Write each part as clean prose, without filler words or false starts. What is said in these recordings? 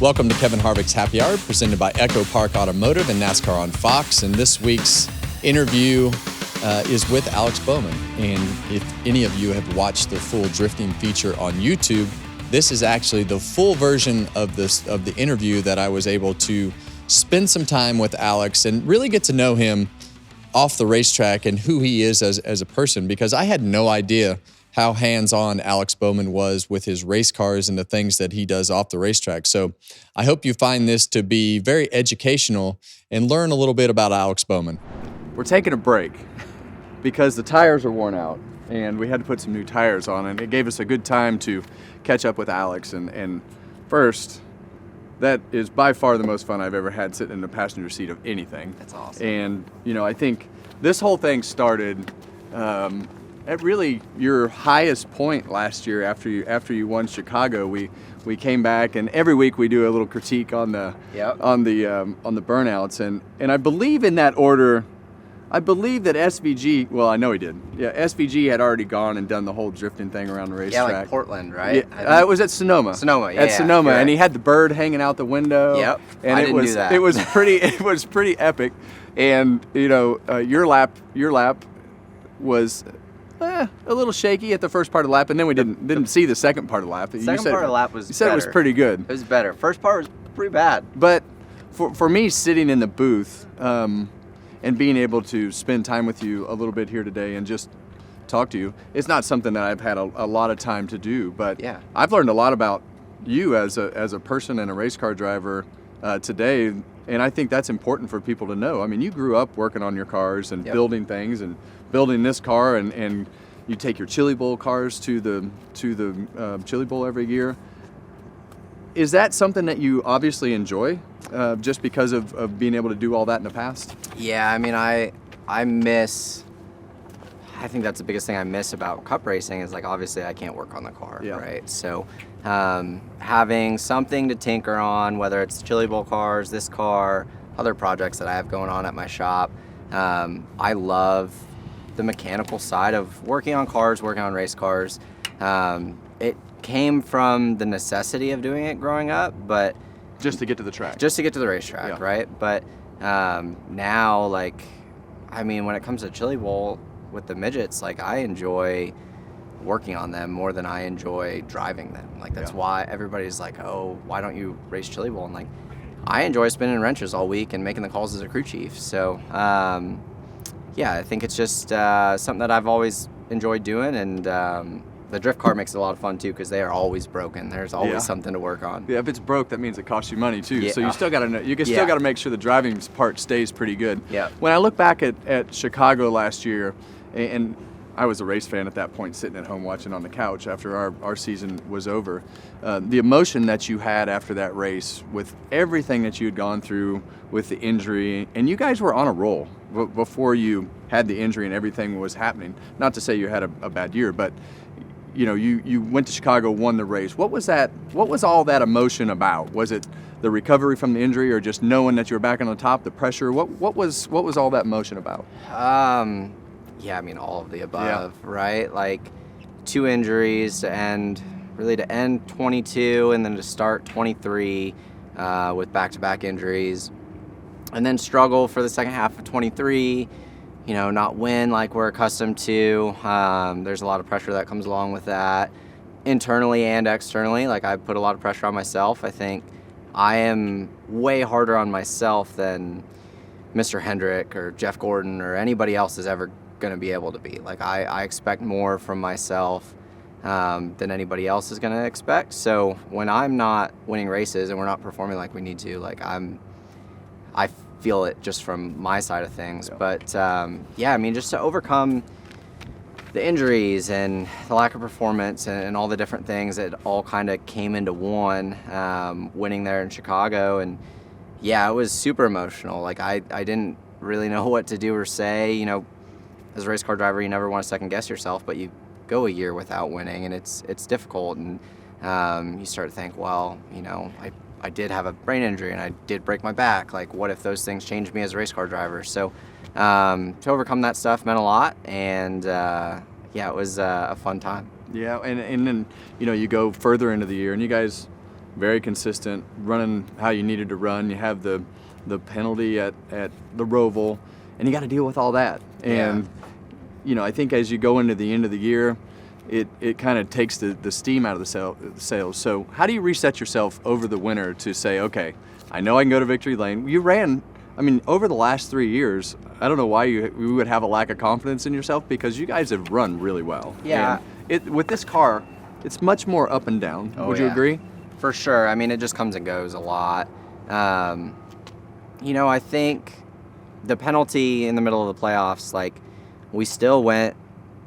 Welcome to Kevin Harvick's Happy Hour, presented by Echo Park Automotive and NASCAR on Fox. And this week's interview is with Alex Bowman. And if any of you have watched the full drifting feature on YouTube, this is actually the full version of the interview that I was able to spend some time with Alex and really get to know him off the racetrack and who he is as a person, because I had no idea how hands-on Alex Bowman was with his race cars and the things that he does off the racetrack. So I hope you find this to be very educational and learn a little bit about Alex Bowman. We're taking a break because the tires are worn out and we had to put some new tires on, and it gave us a good time to catch up with Alex. And first, that is by far the most fun I've ever had sitting in the passenger seat of anything. That's awesome. And, you know, I think this whole thing started at really your highest point last year after you won Chicago. We came back, and every week we do a little critique on the burnouts, and I believe in that order. I believe that SVG, well, I know he did. Yeah, SVG had already gone and done the whole drifting thing around the racetrack. Yeah, like Portland, right? Yeah, it was at Sonoma. Sonoma, yeah. At Sonoma, correct. and he had the bird hanging out the window. Yep, and I didn't do that. It was pretty epic, and you know, your lap was a little shaky at the first part of the lap, and then we didn't see the second part of the lap. The second part of the lap was. You said it was pretty good. It was better. First part was pretty bad. But for me, sitting in the booth and being able to spend time with you a little bit here today and just talk to you, it's not something that I've had a lot of time to do. But yeah, I've learned a lot about you as a person and a race car driver today, and I think that's important for people to know. I mean, you grew up working on your cars and building things and building this car, and you take your Chili Bowl cars to the Chili Bowl every year. Is that something that you obviously enjoy, just because of being able to do all that in the past? Yeah, I mean, I think that's the biggest thing I miss about cup racing is, like, obviously I can't work on the car, right? So having something to tinker on, whether it's Chili Bowl cars, this car, other projects that I have going on at my shop, I love the mechanical side of working on cars, working on race cars. It came from the necessity of doing it growing up, but just to get to the track. Just to get to the racetrack, right? But now, like, I mean, when it comes to Chili Bowl with the midgets, like, I enjoy working on them more than I enjoy driving them. Like, that's why everybody's like, oh, why don't you race Chili Bowl? And, like, I enjoy spinning wrenches all week and making the calls as a crew chief. So, yeah, I think it's just something that I've always enjoyed doing, and the drift car makes it a lot of fun too, because they are always broken. There's always something to work on. Yeah, if it's broke, that means it costs you money too. Yeah. So you still got to know. Still got to make sure the driving part stays pretty good. Yeah. When I look back at Chicago last year, and I was a race fan at that point, sitting at home watching on the couch after our season was over, the emotion that you had after that race, with everything that you had gone through with the injury, and you guys were on a roll before you had the injury and everything was happening. Not to say you had a bad year, but you know, you went to Chicago, won the race. What was that? What was all that emotion about? Was it the recovery from the injury, or just knowing that you were back on the top, the pressure? What was all that emotion about? Yeah, I mean, all of the above, right? Like, 2 injuries to end 22 and then to start 23 with back-to-back injuries, and then struggle for the second half of 23. You know, not win like we're accustomed to. There's a lot of pressure that comes along with that, internally and externally. Like, I put a lot of pressure on myself. I think I am way harder on myself than Mr. Hendrick or Jeff Gordon or anybody else is ever going to be able to be. Like, I expect more from myself than anybody else is going to expect. So when I'm not winning races and we're not performing like we need to, like, I feel it just from my side of things. But yeah, I mean, just to overcome the injuries and the lack of performance and all the different things that all kind of came into one, winning there in Chicago. And yeah, it was super emotional. Like, I didn't really know what to do or say. You know, as a race car driver, you never want to second guess yourself, but you go a year without winning, and it's difficult. And you start to think, well, you know, I did have a brain injury and I did break my back. Like, what if those things changed me as a race car driver? So to overcome that stuff meant a lot, and yeah, it was a fun time. Yeah, and then, you know, you go further into the year, and you guys very consistent, running how you needed to run. You have the penalty at the Roval, and you got to deal with all that. And I think as you go into the end of the year, it kind of takes the steam out of the sails. So how do you reset yourself over the winter to say, okay, I know I can go to victory lane? You ran, over the last 3 years, I don't know why you would have a lack of confidence in yourself, because you guys have run really well. Yeah. And with this car, it's much more up and down. Would you agree? For sure. It just comes and goes a lot. I think the penalty in the middle of the playoffs, we still went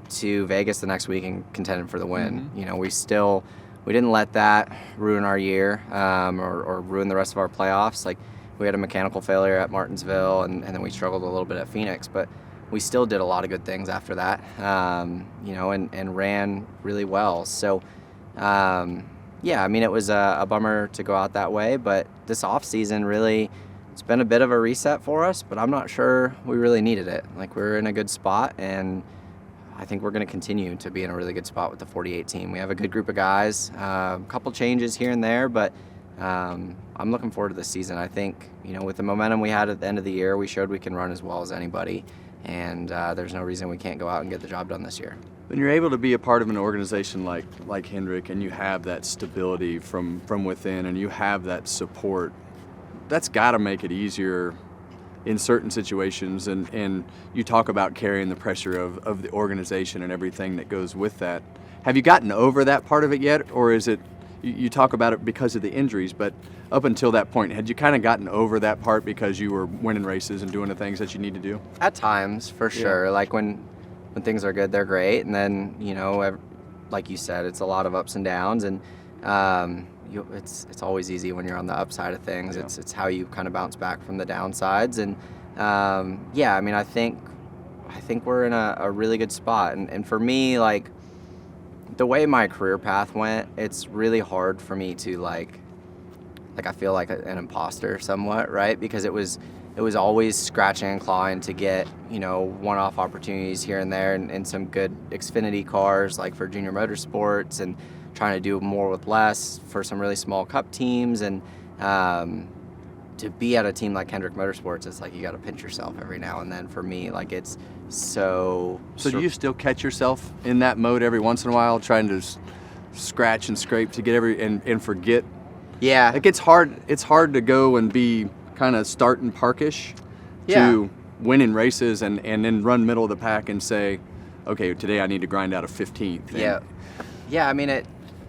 to Vegas the next week and contended for the win. Mm-hmm. We didn't let that ruin our year or ruin the rest of our playoffs. We had a mechanical failure at Martinsville, and then we struggled a little bit at Phoenix, but we still did a lot of good things after that, and ran really well. So, it was a bummer to go out that way, but this offseason really, it's been a bit of a reset for us, but I'm not sure we really needed it. We're in a good spot, and I think we're going to continue to be in a really good spot with the 48 team. We have a good group of guys, a couple changes here and there, but I'm looking forward to this season. I think, with the momentum we had at the end of the year, we showed we can run as well as anybody, and there's no reason we can't go out and get the job done this year. When you're able to be a part of an organization like Hendrick, and you have that stability from within, and you have that support, that's got to make it easier in certain situations, and you talk about carrying the pressure of the organization and everything that goes with that. Have you gotten over that part of it yet, or is it, you talk about it because of the injuries, but up until that point, had you kind of gotten over that part because you were winning races and doing the things that you need to do? At times, for sure. When things are good, they're great, and then, like you said, it's a lot of ups and downs, and it's always easy when you're on the upside of things. Yeah. It's how you kind of bounce back from the downsides, and I think we're in a really good spot, and for me, the way my career path went, it's really hard for me to I feel like an imposter somewhat, right? Because it was always scratching and clawing to get one-off opportunities here and there, and some good Xfinity cars for Junior Motorsports, and trying to do more with less for some really small cup teams, and to be at a team like Hendrick Motorsports, it's you got to pinch yourself every now and then. For me, it's so do you still catch yourself in that mode every once in a while, trying to scratch and scrape to get and forget? Yeah, it's hard to go and be kind of start and parkish to winning races, and then run middle of the pack and say, okay, today I need to grind out a 15th.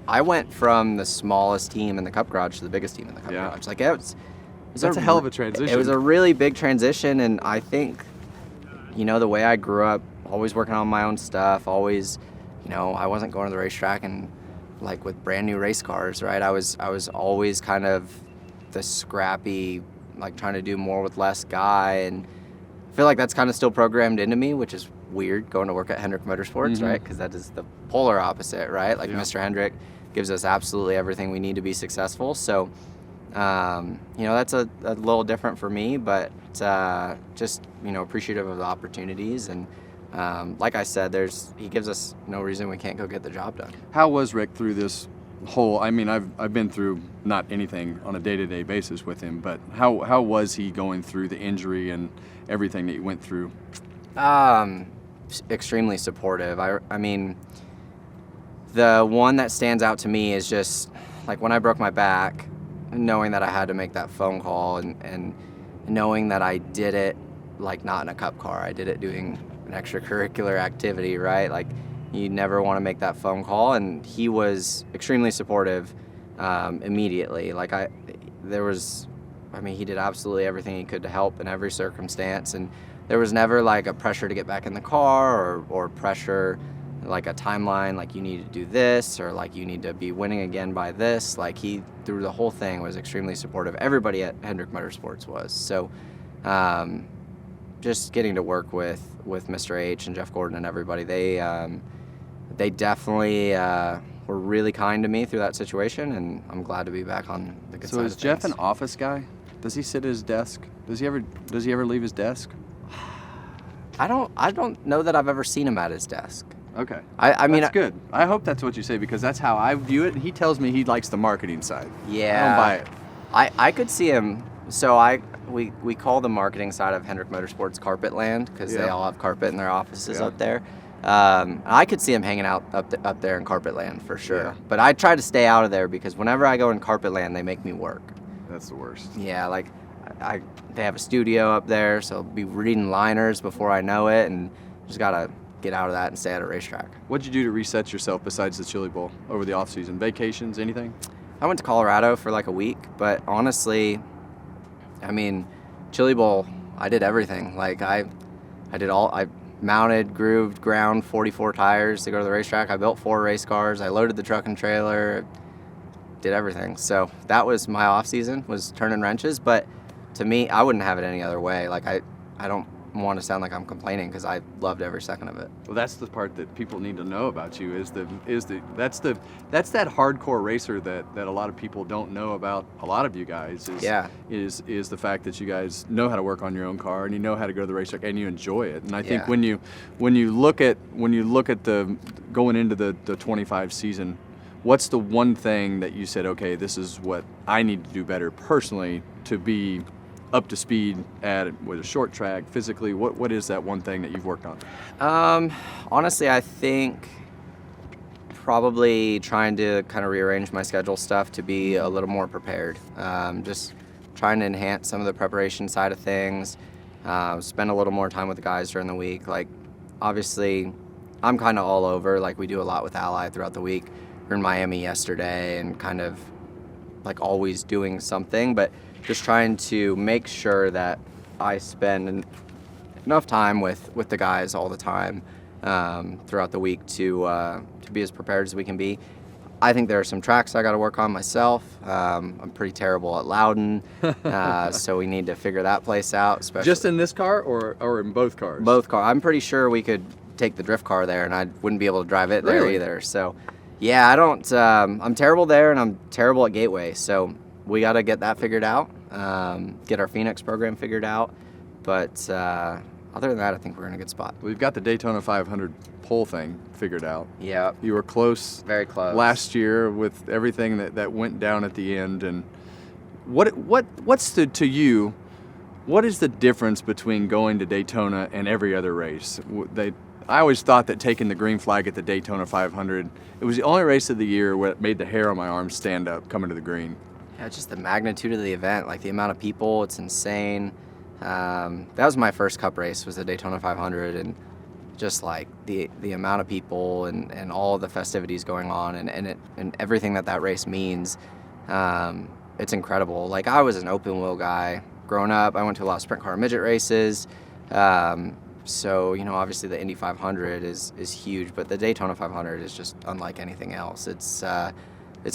I went from the smallest team in the Cup Garage to the biggest team in the Cup Garage. That's a hell of a transition. It was a really big transition, and I think, the way I grew up, always working on my own stuff, always, I wasn't going to the racetrack and with brand new race cars, right? I was always kind of the scrappy, trying to do more with less guy, and I feel like that's kind of still programmed into me, which is weird going to work at Hendrick Motorsports, mm-hmm. right? Because that is the polar opposite, right? Mr. Hendrick gives us absolutely everything we need to be successful. So, that's a little different for me, but just, appreciative of the opportunities. And like I said, he gives us no reason we can't go get the job done. How was Rick through this whole, I've been through not anything on a day-to-day basis with him, but how was he going through the injury and everything that you went through? Extremely supportive. The one that stands out to me is just when I broke my back, knowing that I had to make that phone call, and knowing that I did it not in a cup car. I did it doing an extracurricular activity, right? You never want to make that phone call, and he was extremely supportive immediately. He did absolutely everything he could to help in every circumstance, and there was never a pressure to get back in the car, or pressure a timeline, you need to do this, or you need to be winning again by this. He, through the whole thing, was extremely supportive. Everybody at Hendrick Motorsports was. So just getting to work with Mr. H and Jeff Gordon and everybody, they definitely were really kind to me through that situation, and I'm glad to be back on the good side of things. So is Jeff an office guy? Does he sit at his desk? Does he ever leave his desk? I don't know that I've ever seen him at his desk. Okay. I mean, that's good. I hope that's what you say because that's how I view it. He tells me he likes the marketing side. Yeah. I don't buy it. I could see him. So we call the marketing side of Hendrick Motorsports Carpet Land because they all have carpet in their offices up there. I could see him hanging out up there in Carpet Land for sure. Yeah. But I try to stay out of there because whenever I go in Carpet Land, they make me work. That's the worst. Yeah, like they have a studio up there, so I'll be reading liners before I know it, and just gotta get out of that and stay at a racetrack. What'd you do to reset yourself besides the Chili Bowl over the off season? Vacations, anything? I went to Colorado for like a week, but honestly, I mean, Chili Bowl, I did everything. Like I mounted, grooved, ground 44 tires to go to the racetrack. I built 4 race cars. I loaded the truck and trailer, did everything. So that was my off season, was turning wrenches. But to me, I wouldn't have it any other way. Like I don't want to sound like I'm complaining because I loved every second of it. Well, that's the part that people need to know about you that's that hardcore racer that a lot of people don't know about a lot of you guys is the fact that you guys know how to work on your own car and you know how to go to the racetrack and you enjoy it. And I think when you look at the going into the 25 season, what's the one thing that you said, okay, this is what I need to do better personally to be up to speed with a short track physically? What is that one thing that you've worked on? Honestly, I think probably trying to kind of rearrange my schedule stuff to be a little more prepared. Just trying to enhance some of the preparation side of things. Spend a little more time with the guys during the week. Like, obviously, I'm kind of all over. Like, we do a lot with Ally throughout the week. We were in Miami yesterday and kind of like always doing something, but just trying to make sure that I spend enough time with the guys all the time throughout the week to be as prepared as we can be. I think there are some tracks I got to work on myself. I'm pretty terrible at Loudon, so we need to figure that place out. Especially just in this car or in both cars? Both cars. I'm pretty sure we could take the drift car there, and I wouldn't be able to drive it there either. So, yeah, I don't. I'm terrible there, and I'm terrible at Gateway. So we got to get that figured out, get our Phoenix program figured out. But other than that, I think we're in a good spot. We've got the Daytona 500 pole thing figured out. Yeah. You were close. Very close. Last year with everything that went down at the end. And what's to you, what is the difference between going to Daytona and every other race? I always thought that taking the green flag at the Daytona 500, it was the only race of the year where it made the hair on my arm stand up coming to the green. Yeah, just the magnitude of the event, like the amount of people, it's insane. That was my first Cup race, was the Daytona 500, and just like the amount of people and all of the festivities going on and everything that race means, it's incredible. Like, I was an open wheel guy growing up. I went to a lot of sprint car midget races. So, obviously the Indy 500 is huge, but the Daytona 500 is just unlike anything else. It's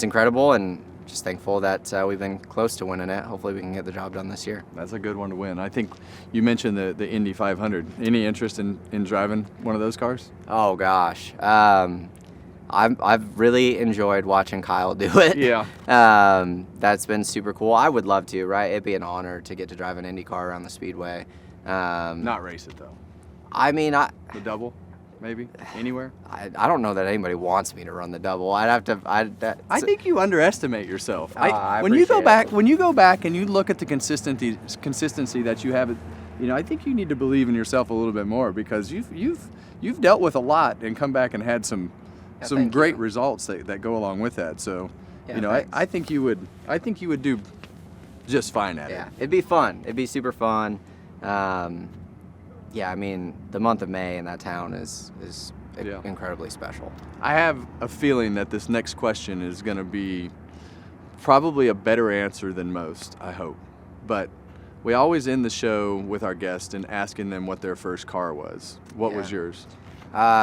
incredible, and just thankful that we've been close to winning it. Hopefully we can get the job done this year. That's a good one to win. I think you mentioned the Indy 500. Any interest in driving one of those cars? Oh gosh, I've really enjoyed watching Kyle do it. Yeah. That's been super cool. I would love to, right? It'd be an honor to get to drive an Indy car around the Speedway. Not race it though. I mean, the double, maybe anywhere. I don't know that anybody wants me to run the double. I'd have to. I think you underestimate yourself. When you go back and you look at the consistency that you have, I think you need to believe in yourself a little bit more because you've dealt with a lot and come back and had some great results that go along with that. So, I think you would do just fine at it. Yeah, it'd be fun. It'd be super fun. Yeah, I mean, the month of May in that town is incredibly special. I have a feeling that this next question is going to be probably a better answer than most, I hope. But we always end the show with our guest and asking them what their first car was. What was yours?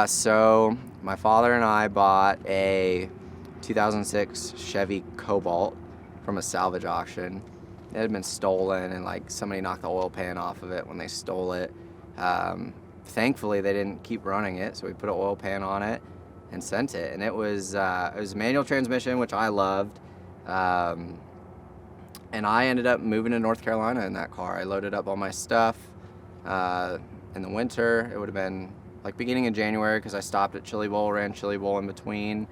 So my father and I bought a 2006 Chevy Cobalt from a salvage auction. It had been stolen, and somebody knocked the oil pan off of it when they stole it. Thankfully, they didn't keep running it, so we put an oil pan on it and sent it. And it was manual transmission, which I loved. And I ended up moving to North Carolina in that car. I loaded up all my stuff. In the winter, it would have been like beginning of January, because I stopped at Chili Bowl, ran Chili Bowl in between,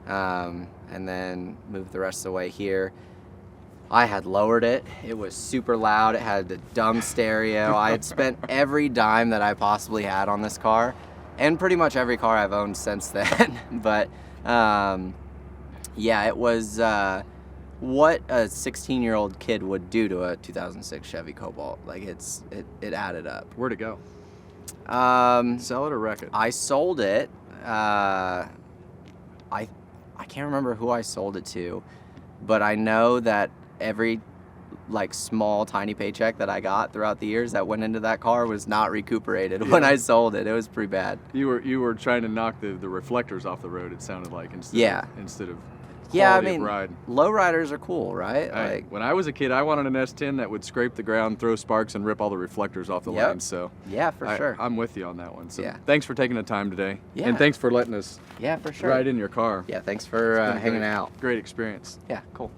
and then moved the rest of the way here. I had lowered it. It was super loud. It had a dumb stereo. I had spent every dime that I possibly had on this car, and pretty much every car I've owned since then. But yeah, it was what a 16-year-old kid would do to a 2006 Chevy Cobalt. Like it added up. Where'd it go? Sell it or wreck it? I sold it. I can't remember who I sold it to, but I know that every like small tiny paycheck that I got throughout the years that went into that car was not recuperated when I sold it. It was pretty bad. You were trying to knock the reflectors off the road, it sounded like, instead of yeah, I quality mean, of ride. lowriders are cool, right? Like when I was a kid, I wanted an S10 that would scrape the ground, throw sparks, and rip all the reflectors off the lines. So yeah, for sure. I'm with you on that one. So yeah. Thanks for taking the time today. Yeah. And thanks for letting us for sure ride in your car. Yeah, thanks for hanging out. Great experience. Yeah, cool.